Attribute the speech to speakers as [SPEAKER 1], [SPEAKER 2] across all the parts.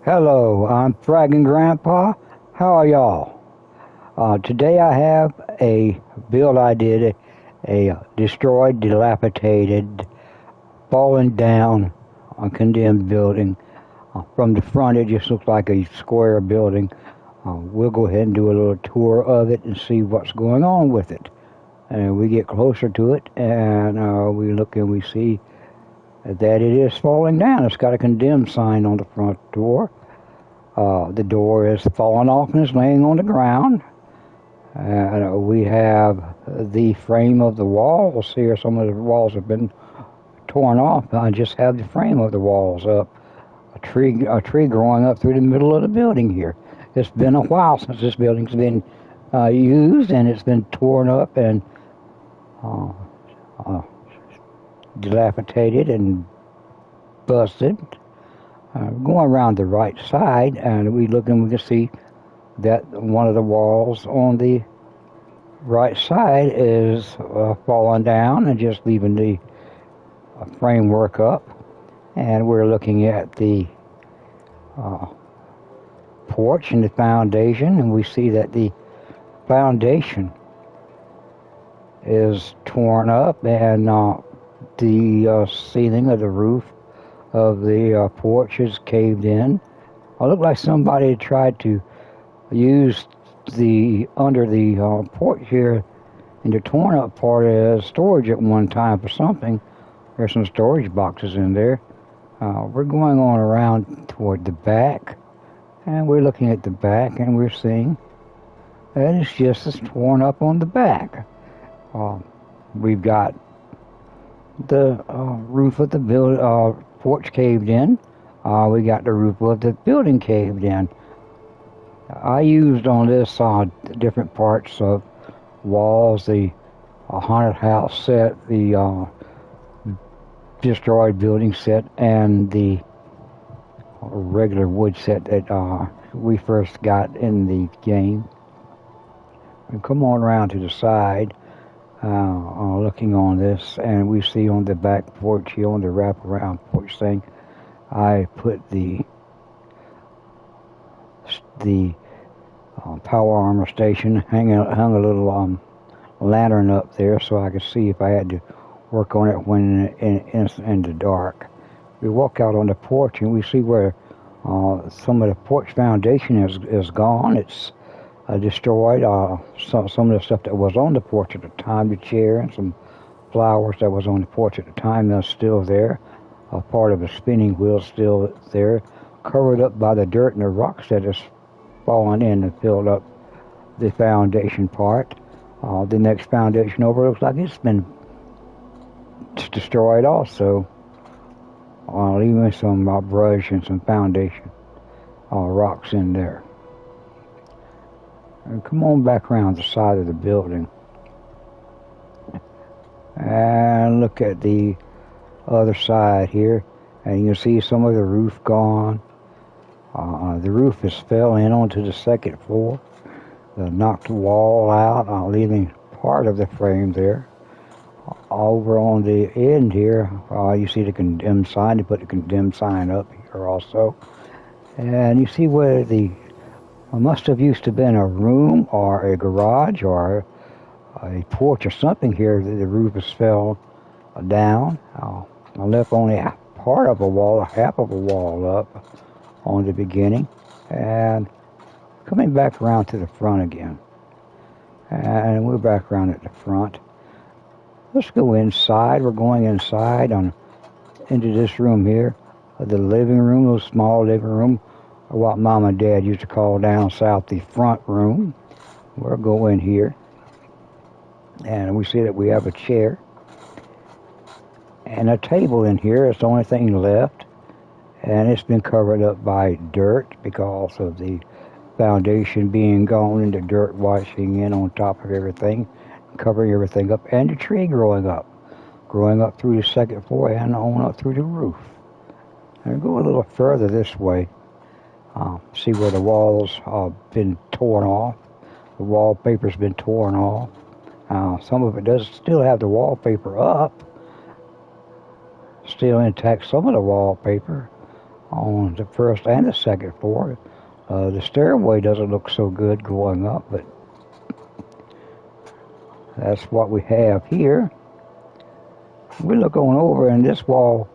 [SPEAKER 1] Hello, I'm Fragging Grandpa. How are y'all? Today I have a build I did, a destroyed, dilapidated, fallen down, condemned building. From the front it just looks like a square building. We'll go ahead and do a little tour of it and see what's going on with it. And we get closer to it and we look and we see that it is falling down. It's got a condemned sign on the front door. The door is fallen off and is laying on the ground. We have the frame of the walls here. Some of the walls have been torn off. I just have the frame of the walls up. A tree growing up through the middle of the building here. It's been a while since this building's been used, and it's been torn up and dilapidated and busted. Going around the right side, and we look and we can see that one of the walls on the right side is falling down and just leaving the framework up. And we're looking at the porch and the foundation, and we see that the foundation is torn up, and the ceiling of the roof of the porch is caved in. It looked like somebody tried to use the under the porch here in the torn up part as storage at one time for something. There's some storage boxes in there. We're going on around toward the back, and we're looking at the back, and we're seeing that it's just as torn up on the back. We've got the roof of the porch caved in. We got the roof of the building caved in. I used on this different parts of walls, the haunted house set, the destroyed building set, and the regular wood set that we first got in the game. And come on around to the side, looking on this, and we see on the back porch here, on the wraparound porch thing, I put the power armor station, hung a little lantern up there so I could see if I had to work on it when in the dark. We walk out on the porch and we see where some of the porch foundation is gone. It's destroyed. Some of the stuff that was on the porch at the time, the chair and some flowers that was on the porch at the time, that's still there. Part of the spinning wheel still there, covered up by the dirt and the rocks that has fallen in and filled up the foundation part. The next foundation over looks like it's been destroyed also. Leaving some brush and some foundation rocks in there. And come on back around the side of the building and look at the other side here, and you can see some of the roof gone. The roof has fell in onto the second floor. Knocked the wall out, leaving part of the frame there. Over on the end here, you see the condemned sign. They put the condemned sign up here also. And you see where the must have used to have been a room or a garage or a porch or something here. The roof has fell down. I left only part of a wall, half of a wall up on the beginning. And coming back around to the front again. And we're back around at the front. Let's go inside. We're going inside into this room here. The living room, a small living room, or what Mom and Dad used to call down south the front room. We'll go in here. And we see that we have a chair and a table in here. It's the only thing left, and it's been covered up by dirt because of the foundation being gone and the dirt washing in on top of everything, covering everything up, and the tree growing up through the second floor and on up through the roof. And go a little further this way, see where the walls have been torn off. The wallpaper's been torn off. Some of it does still have the wallpaper up, still intact, some of the wallpaper. on the first and the second floor. The stairway doesn't look so good going up, but that's what we have here. We look on over, and this wall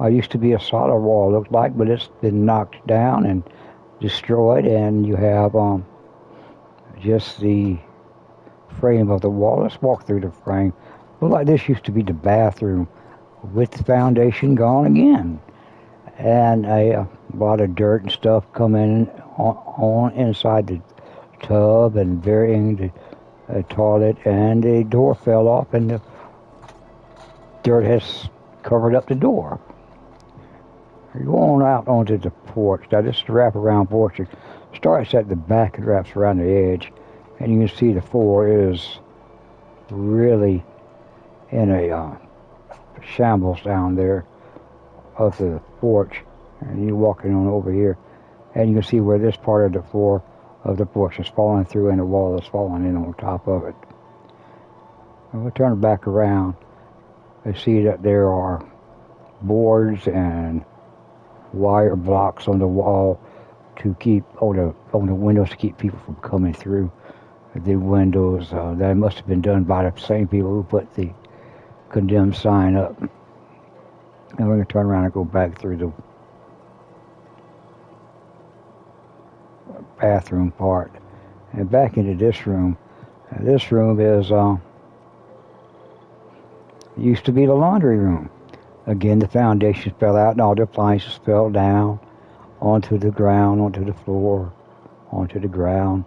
[SPEAKER 1] used to be a solid wall, looked like, but it's been knocked down and destroyed, and you have just the frame of the wall. Let's walk through the frame. Look like this used to be the bathroom with the foundation gone again, and a lot of dirt and stuff coming on inside the tub and burying the toilet, and the door fell off and the dirt has covered up the door. You go on out onto the porch. Now this is the wraparound porch. It starts at the back and wraps around the edge, and you can see the floor is really in a shambles down there of the porch. And you're walking on over here, and you can see where this part of the floor of the porch is falling through, and the wall is falling in on top of it. And we'll turn it back around. I see that there are boards and wire blocks on the wall to keep on the windows to keep people from coming through the windows. That must have been done by the same people who put the condemned sign up. And we're going to turn around and go back through the bathroom part and back into this room. This room is used to be the laundry room. Again, the foundation fell out and all the appliances fell down onto the ground, onto the floor, onto the ground.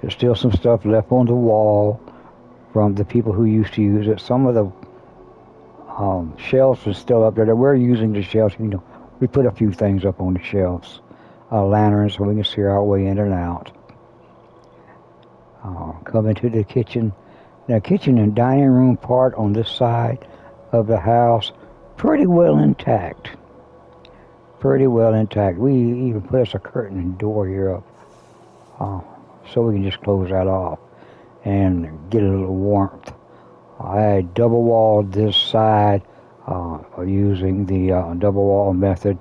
[SPEAKER 1] There's still some stuff left on the wall from the people who used to use it. Some of the shelves are still up there. We're using the shelves. You know, we put a few things up on the shelves. Lanterns so we can see our way in and out. Come into the kitchen. Now, kitchen and dining room part on this side of the house, pretty well intact. Pretty well intact. We even put us a curtain and door here up so we can just close that off and get a little warmth. I double walled this side using the double wall method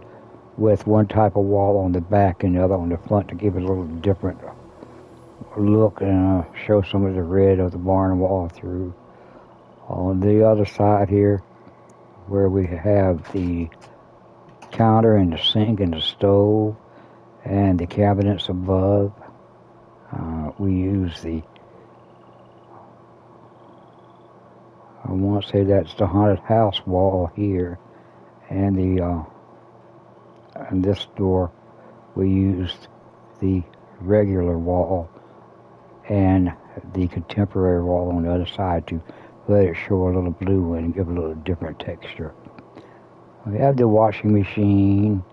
[SPEAKER 1] with one type of wall on the back and the other on the front to give it a little different look and show some of the red of the barn wall through. On the other side here, where we have the counter and the sink and the stove and the cabinets above, we use the, I want to say that's the haunted house wall here, and the and this door we used the regular wall and the contemporary wall on the other side to let it show a little blue and give a little different texture. We have the washing machine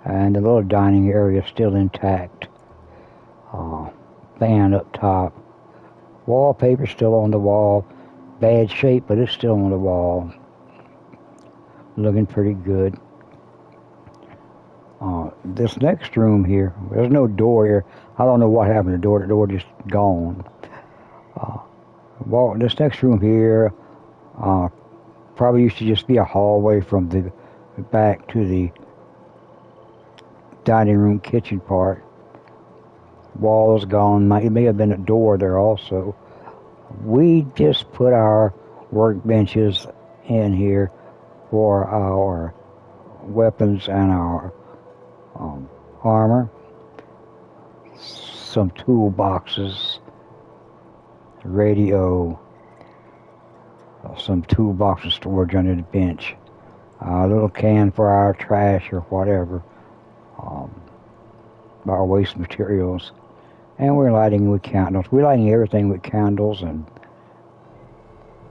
[SPEAKER 1] and the little dining area still intact. Fan up top. Wallpaper still on the wall. Bad shape, but it's still on the wall. Looking pretty good. This next room here, there's no door here. I don't know what happened to the door. The door just gone. Well, this next room here probably used to just be a hallway from the back to the dining room kitchen part. Wall is gone. It may have been a door there also. We just put our workbenches in here for our weapons and our armor. Some toolboxes, radio, some toolboxes storage under the bench, a little can for our trash or whatever, our waste materials, and we're lighting with candles. We're lighting everything with candles and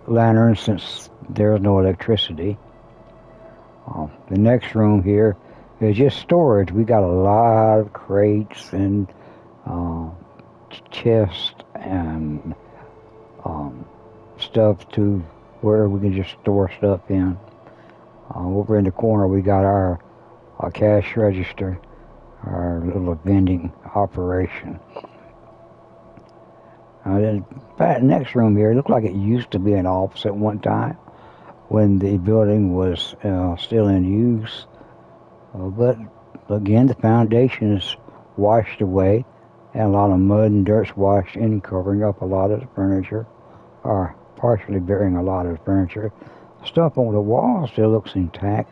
[SPEAKER 1] lanterns since there's no electricity. The next room here is just storage. We got a lot of crates and chests and stuff to where we can just store stuff in. Over in the corner we got our cash register, our little vending operation. Then the next room here, it looked like it used to be an office at one time when the building was still in use. But again, the foundation is washed away, and a lot of mud and dirt's washed in, covering up a lot of the furniture, or partially burying a lot of the furniture. Stuff on the wall still looks intact.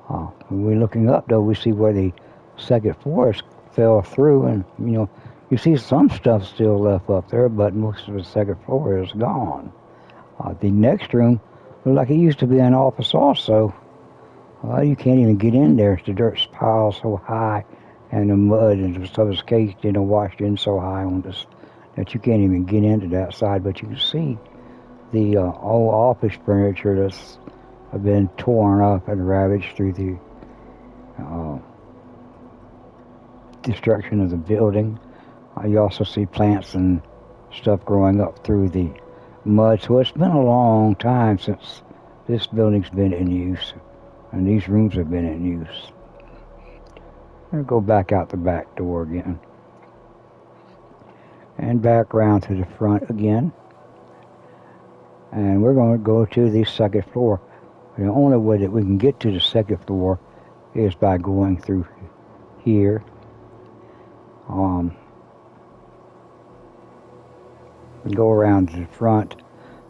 [SPEAKER 1] When we're looking up, though, we see where the second floor fell through, and you see some stuff still left up there, but most of the second floor is gone. The next room looked like it used to be an office also. You can't even get in there. The dirt's piled so high, and the mud and the stuff is caked in and washed in so high on this that you can't even get into that side. But you can see the old office furniture that's been torn up and ravaged through the destruction of the building. You also see plants and stuff growing up through the mud. So it's been a long time since this building's been in use, and these rooms have been in use. I'm going to go back out the back door again, and back around to the front again. And we're going to go to the second floor. The only way that we can get to the second floor is by going through here. Go around to the front.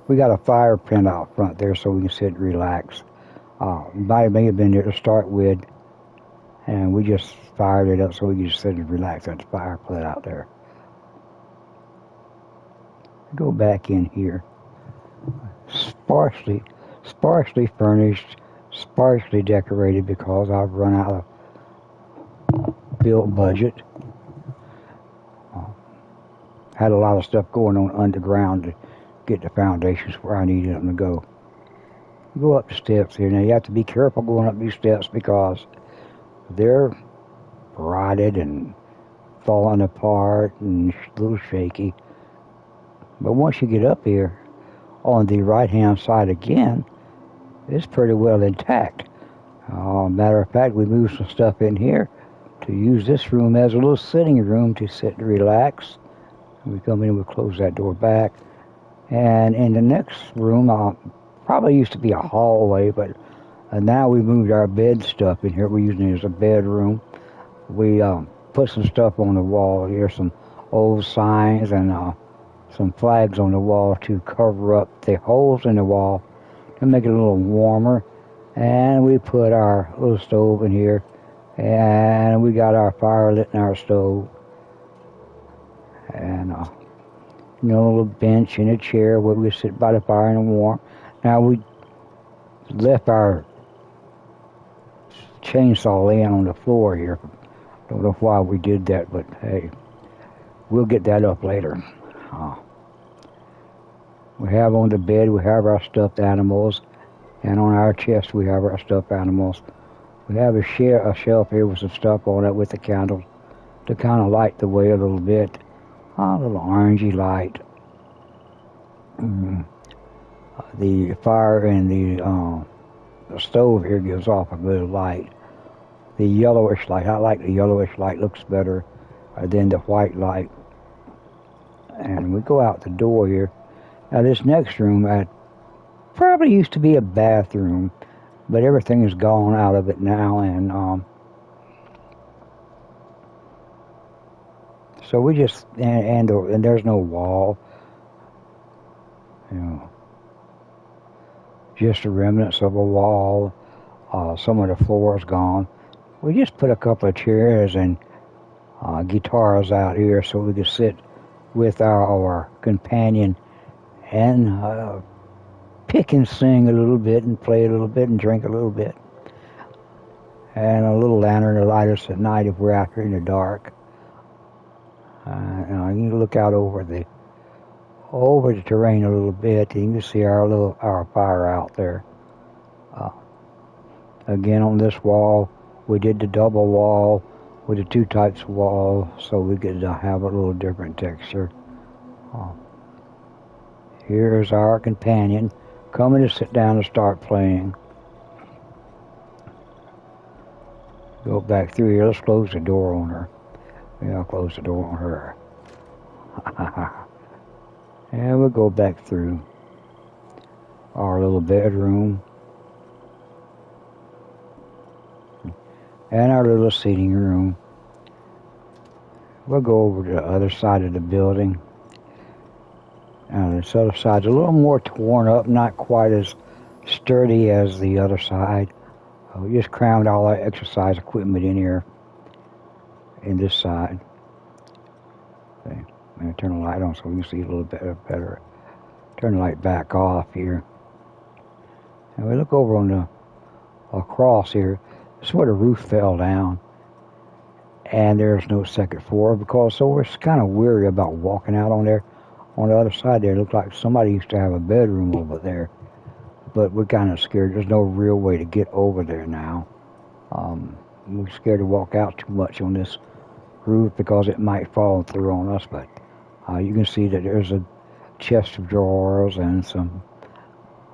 [SPEAKER 1] We got a fire pit out front there so we can sit and relax. Might have been there to start with, and we just fired it up so we could just sit and relax at the fire pit out there. Go back in here. Sparsely furnished, sparsely decorated because I've run out of build budget. Had a lot of stuff going on underground to get the foundations where I needed them to go. Go up the steps here. Now you have to be careful going up these steps because they're rotted and falling apart and a little shaky. But once you get up here, on the right-hand side again, it's pretty well intact. Matter of fact, we moved some stuff in here to use this room as a little sitting room to sit and relax. We come in, we close that door back. And in the next room, probably used to be a hallway, but now we moved our bed stuff in here. We're using it as a bedroom. We put some stuff on the wall here, some old signs and some flags on the wall to cover up the holes in the wall to make it a little warmer. And we put our little stove in here, and we got our fire lit in our stove. And a little bench and a chair where we sit by the fire and warm. Now we left our chainsaw laying on the floor here. Don't know why we did that, but hey, we'll get that up later. We have on the bed, we have our stuffed animals, and on our chest we have our stuffed animals. We have a shelf here with some stuff on it with the candles to kind of light the way a little bit. A little orangey light. The fire in the stove here gives off a good light. The yellowish light, I like the yellowish light, looks better than the white light. And we go out the door here. Now this next room probably used to be a bathroom, but everything is gone out of it now, and so we just, and there's no wall, just the remnants of a wall. Some of the floor is gone. We just put a couple of chairs and guitars out here so we could sit with our companion and pick and sing a little bit and play a little bit and drink a little bit. And a little lantern to light us at night if we're out here in the dark. You can look out over the terrain a little bit. You can see our fire out there. Again, on this wall, we did the double wall with the two types of wall, so we could have a little different texture. Here's our companion coming to sit down and start playing. Go back through here. Let's close the door on her. Yeah, I'll close the door on her. And we'll go back through our little bedroom. and our little seating room. We'll go over to the other side of the building. This other side's a little more torn up, not quite as sturdy as the other side. We just crammed all our exercise equipment in here, in this side. Okay. I'm going to turn the light on so we can see a little bit better. Turn the light back off here. And we look over on the across here. This is where the roof fell down. And there's no second floor because so we're kind of weary about walking out on there. On the other side there, it looked like somebody used to have a bedroom over there. But we're kind of scared. There's no real way to get over there now. We're scared to walk out too much on this roof because it might fall through on us. But you can see that there's a chest of drawers and some,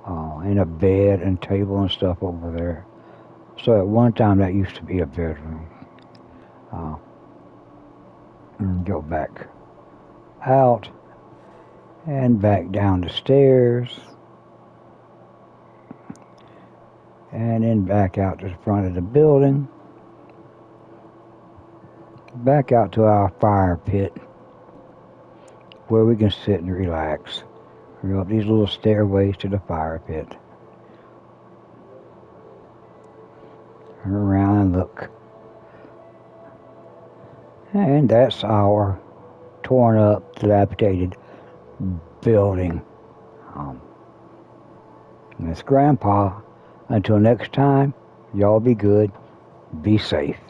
[SPEAKER 1] and a bed and table and stuff over there. So at one time that used to be a bedroom. Go back out and back down the stairs. And then back out to the front of the building. Back out to our fire pit where we can sit and relax. We're up these little stairways to the fire pit. Turn around and look. And that's our torn up, dilapidated building. That's Grandpa. Until next time, y'all be good, be safe.